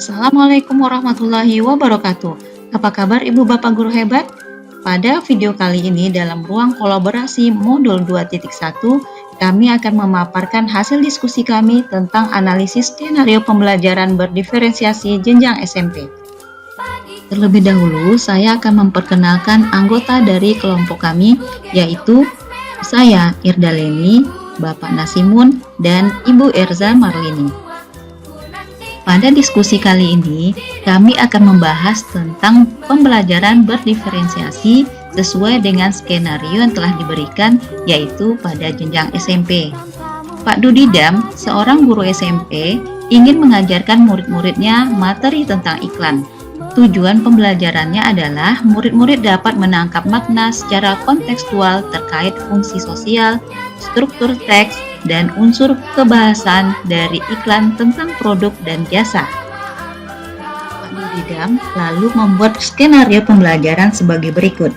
Assalamualaikum warahmatullahi wabarakatuh. Apa kabar Ibu Bapak Guru hebat? Pada video kali ini dalam ruang kolaborasi modul 2.1, kami akan memaparkan hasil diskusi kami tentang analisis skenario pembelajaran berdiferensiasi jenjang SMP. Terlebih dahulu, saya akan memperkenalkan anggota dari kelompok kami, yaitu saya, Irda Leni, Bapak Nasimun, dan Ibu Erza Marlini. Pada diskusi kali ini, kami akan membahas tentang pembelajaran berdiferensiasi sesuai dengan skenario yang telah diberikan, yaitu pada jenjang SMP. Pak Dudidam, seorang guru SMP, ingin mengajarkan murid-muridnya materi tentang iklan. Tujuan pembelajarannya adalah murid-murid dapat menangkap makna secara kontekstual terkait fungsi sosial, struktur teks, dan unsur kebahasan dari iklan tentang produk dan jasa. Pak Dudidam lalu membuat skenario pembelajaran sebagai berikut.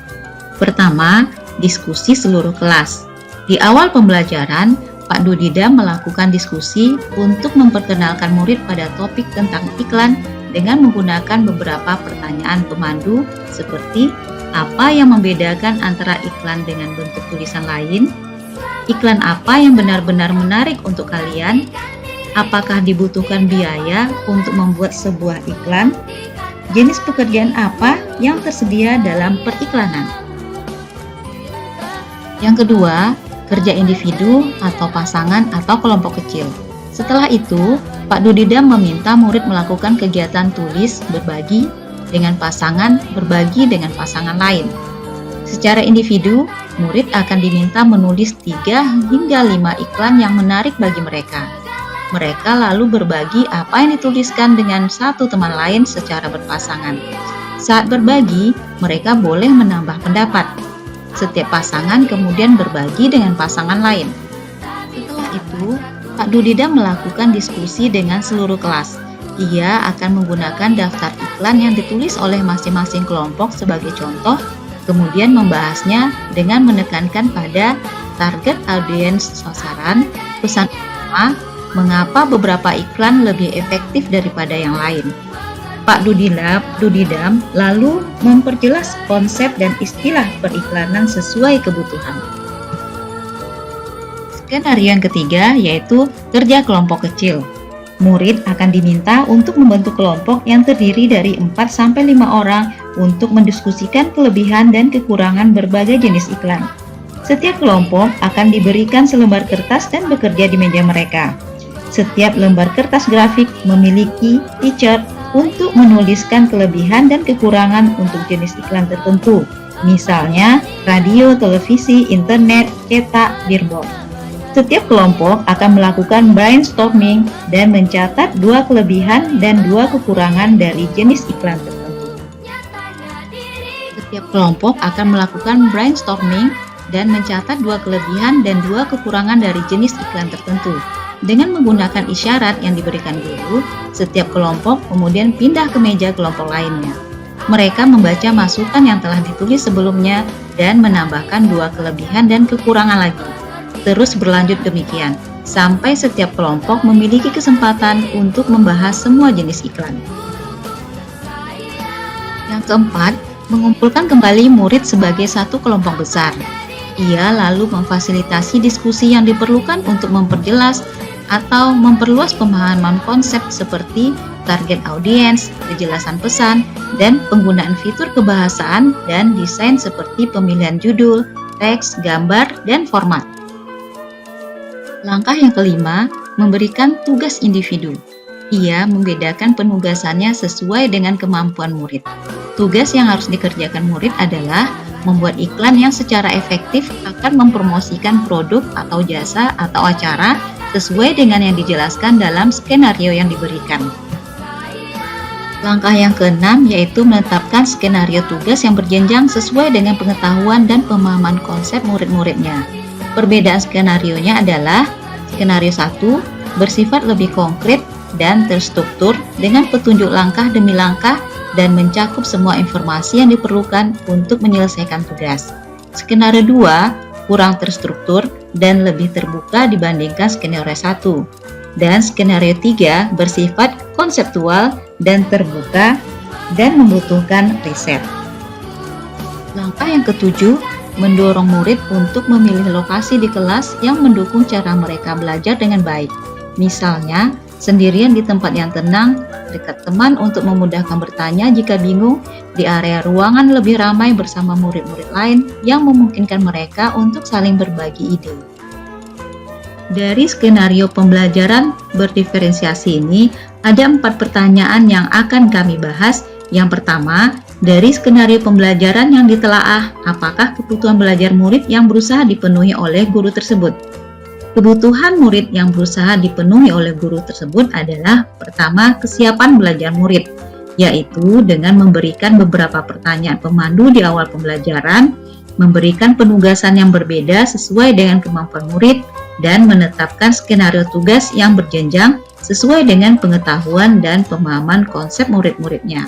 Pertama, diskusi seluruh kelas. Di awal pembelajaran, Pak Dudidam melakukan diskusi untuk memperkenalkan murid pada topik tentang iklan dengan menggunakan beberapa pertanyaan pemandu seperti apa yang membedakan antara iklan dengan bentuk tulisan lain, iklan apa yang benar-benar menarik untuk kalian, apakah dibutuhkan biaya untuk membuat sebuah iklan, jenis pekerjaan apa yang tersedia dalam periklanan. Yang kedua, kerja individu atau pasangan atau kelompok kecil. Setelah itu, Pak Dudidam meminta murid melakukan kegiatan tulis berbagi dengan pasangan, berbagi dengan pasangan lain. Secara individu, murid akan diminta menulis 3 hingga 5 iklan yang menarik bagi mereka. Mereka lalu berbagi apa yang dituliskan dengan satu teman lain secara berpasangan. Saat berbagi, mereka boleh menambah pendapat. Setiap pasangan kemudian berbagi dengan pasangan lain. Setelah itu, Pak Dudidam melakukan diskusi dengan seluruh kelas. Ia akan menggunakan daftar iklan yang ditulis oleh masing-masing kelompok sebagai contoh, kemudian membahasnya dengan menekankan pada target audiens sasaran, pesan utama, mengapa beberapa iklan lebih efektif daripada yang lain. Pak Dudidam lalu memperjelas konsep dan istilah periklanan sesuai kebutuhan. Skenario yang ketiga yaitu kerja kelompok kecil. Murid akan diminta untuk membentuk kelompok yang terdiri dari 4-5 orang untuk mendiskusikan kelebihan dan kekurangan berbagai jenis iklan. Setiap kelompok akan diberikan selembar kertas dan bekerja di meja mereka. Setiap lembar kertas grafik memiliki t-shirt untuk menuliskan kelebihan dan kekurangan untuk jenis iklan tertentu, misalnya radio, televisi, internet, cetak, billboard. Setiap kelompok akan melakukan brainstorming dan mencatat 2 kelebihan dan 2 kekurangan dari jenis iklan tertentu. Setiap kelompok akan melakukan brainstorming dan mencatat 2 kelebihan dan 2 kekurangan dari jenis iklan tertentu. Dengan menggunakan isyarat yang diberikan guru, setiap kelompok kemudian pindah ke meja kelompok lainnya. Mereka membaca masukan yang telah ditulis sebelumnya dan menambahkan 2 kelebihan dan kekurangan lagi. Terus berlanjut demikian, sampai setiap kelompok memiliki kesempatan untuk membahas semua jenis iklan. Yang keempat, mengumpulkan kembali murid sebagai satu kelompok besar. Ia lalu memfasilitasi diskusi yang diperlukan untuk memperjelas atau memperluas pemahaman konsep seperti target audiens, kejelasan pesan, dan penggunaan fitur kebahasaan dan desain seperti pemilihan judul, teks, gambar, dan format. Langkah yang kelima, memberikan tugas individu. Ia membedakan penugasannya sesuai dengan kemampuan murid. Tugas yang harus dikerjakan murid adalah membuat iklan yang secara efektif akan mempromosikan produk atau jasa atau acara sesuai dengan yang dijelaskan dalam skenario yang diberikan. Langkah yang keenam yaitu menetapkan skenario tugas yang berjenjang sesuai dengan pengetahuan dan pemahaman konsep murid-muridnya. Perbedaan skenarionya adalah skenario 1 bersifat lebih konkret dan terstruktur dengan petunjuk langkah demi langkah dan mencakup semua informasi yang diperlukan untuk menyelesaikan tugas. Skenario 2 kurang terstruktur dan lebih terbuka dibandingkan skenario 1. Dan skenario 3 bersifat konseptual dan terbuka dan membutuhkan riset. Langkah yang ketujuh, mendorong murid untuk memilih lokasi di kelas yang mendukung cara mereka belajar dengan baik. Misalnya, sendirian di tempat yang tenang, dekat teman untuk memudahkan bertanya jika bingung, di area ruangan lebih ramai bersama murid-murid lain yang memungkinkan mereka untuk saling berbagi ide. Dari skenario pembelajaran berdiferensiasi ini, ada 4 pertanyaan yang akan kami bahas. Yang pertama, dari skenario pembelajaran yang ditelaah, apakah kebutuhan belajar murid yang berusaha dipenuhi oleh guru tersebut? Kebutuhan murid yang berusaha dipenuhi oleh guru tersebut adalah pertama, kesiapan belajar murid, yaitu dengan memberikan beberapa pertanyaan pemandu di awal pembelajaran, memberikan penugasan yang berbeda sesuai dengan kemampuan murid, dan menetapkan skenario tugas yang berjenjang sesuai dengan pengetahuan dan pemahaman konsep murid-muridnya.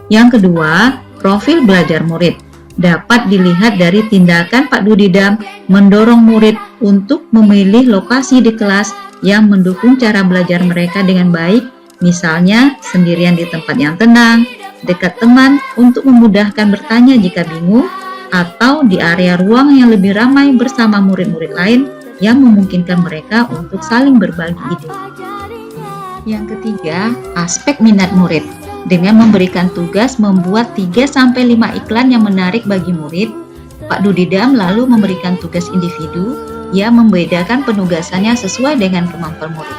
Yang kedua, profil belajar murid dapat dilihat dari tindakan Pak Dudidam mendorong murid untuk memilih lokasi di kelas yang mendukung cara belajar mereka dengan baik, misalnya sendirian di tempat yang tenang, dekat teman untuk memudahkan bertanya jika bingung, atau di area ruang yang lebih ramai bersama murid-murid lain yang memungkinkan mereka untuk saling berbagi ide. Yang ketiga, aspek minat murid. Dengan memberikan tugas membuat 3-5 iklan yang menarik bagi murid, Pak Dudidam lalu memberikan tugas individu yang membedakan penugasannya sesuai dengan kemampuan murid.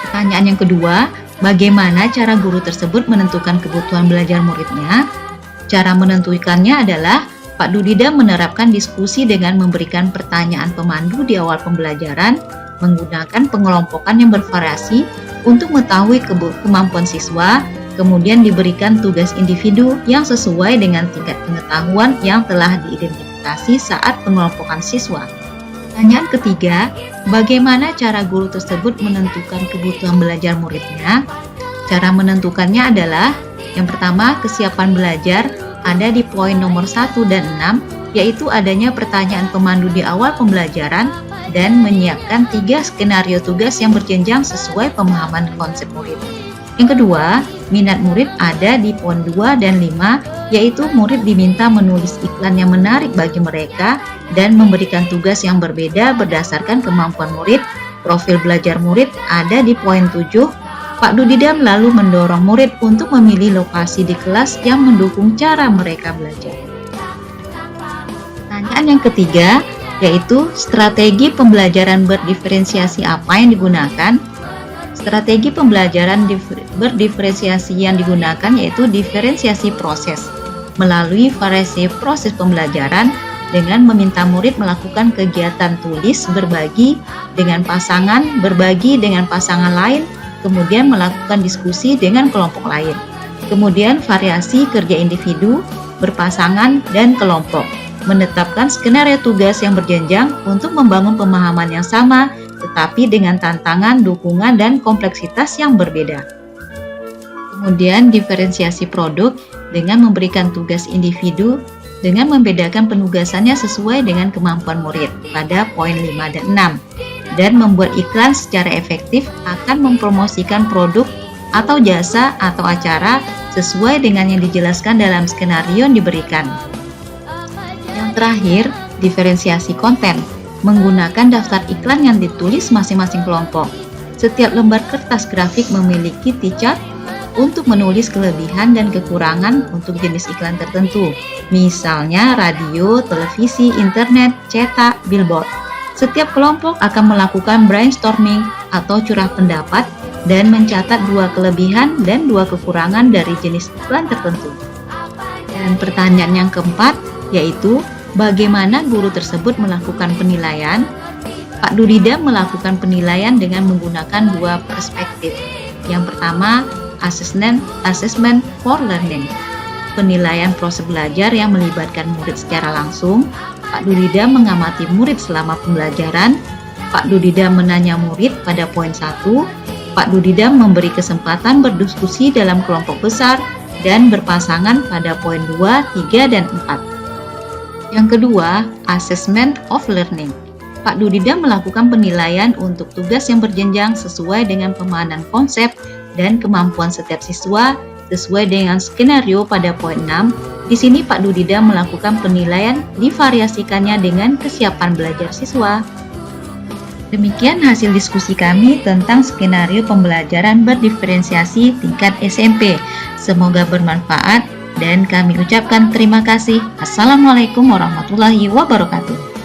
Pertanyaan yang kedua, bagaimana cara guru tersebut menentukan kebutuhan belajar muridnya? Cara menentukannya adalah Pak Dudidam menerapkan diskusi dengan memberikan pertanyaan pemandu di awal pembelajaran, menggunakan pengelompokan yang bervariasi untuk mengetahui kemampuan siswa, kemudian diberikan tugas individu yang sesuai dengan tingkat pengetahuan yang telah diidentifikasi saat pengelompokan siswa. Pertanyaan ketiga, bagaimana cara guru tersebut menentukan kebutuhan belajar muridnya? Cara menentukannya adalah, yang pertama, kesiapan belajar ada di poin nomor 1 dan 6, yaitu adanya pertanyaan pemandu di awal pembelajaran dan menyiapkan 3 skenario tugas yang berjenjang sesuai pemahaman konsep murid. Yang kedua, minat murid ada di poin 2 dan 5, yaitu murid diminta menulis iklan yang menarik bagi mereka dan memberikan tugas yang berbeda berdasarkan kemampuan murid. Profil belajar murid ada di poin 7. Pak Dudidam lalu mendorong murid untuk memilih lokasi di kelas yang mendukung cara mereka belajar. Pertanyaan yang ketiga, yaitu strategi pembelajaran berdiferensiasi apa yang digunakan? Strategi pembelajaran berdiferensiasi yang digunakan yaitu diferensiasi proses melalui variasi proses pembelajaran dengan meminta murid melakukan kegiatan tulis, berbagi dengan pasangan lain, kemudian melakukan diskusi dengan kelompok lain. Kemudian variasi kerja individu, berpasangan, dan kelompok. Menetapkan skenario tugas yang berjenjang untuk membangun pemahaman yang sama, tetapi dengan tantangan, dukungan, dan kompleksitas yang berbeda. Kemudian diferensiasi produk dengan memberikan tugas individu dengan membedakan penugasannya sesuai dengan kemampuan murid pada poin 5 dan 6, dan membuat iklan secara efektif akan mempromosikan produk atau jasa atau acara sesuai dengan yang dijelaskan dalam skenario yang diberikan. Yang terakhir, diferensiasi konten menggunakan daftar iklan yang ditulis masing-masing kelompok. Setiap lembar kertas grafik memiliki T-chart untuk menulis kelebihan dan kekurangan untuk jenis iklan tertentu, misalnya radio, televisi, internet, cetak, billboard. Setiap kelompok akan melakukan brainstorming atau curah pendapat dan mencatat 2 kelebihan dan 2 kekurangan dari jenis iklan tertentu. Dan pertanyaan yang keempat, yaitu bagaimana guru tersebut melakukan penilaian? Pak Dudidam melakukan penilaian dengan menggunakan 2 perspektif. Yang pertama, assessment for learning, penilaian proses belajar yang melibatkan murid secara langsung. Pak Dudidam mengamati murid selama pembelajaran. Pak Dudidam menanya murid pada poin 1. Pak Dudidam memberi kesempatan berdiskusi dalam kelompok besar dan berpasangan pada poin 2, 3, dan 4. Yang kedua, assessment of learning. Pak Dudidam melakukan penilaian untuk tugas yang berjenjang sesuai dengan pemahaman konsep dan kemampuan setiap siswa sesuai dengan skenario pada poin 6. Di sini Pak Dudida melakukan penilaian divariasikannya dengan kesiapan belajar siswa. Demikian hasil diskusi kami tentang skenario pembelajaran berdiferensiasi tingkat SMP. Semoga bermanfaat dan kami ucapkan terima kasih. Assalamualaikum warahmatullahi wabarakatuh.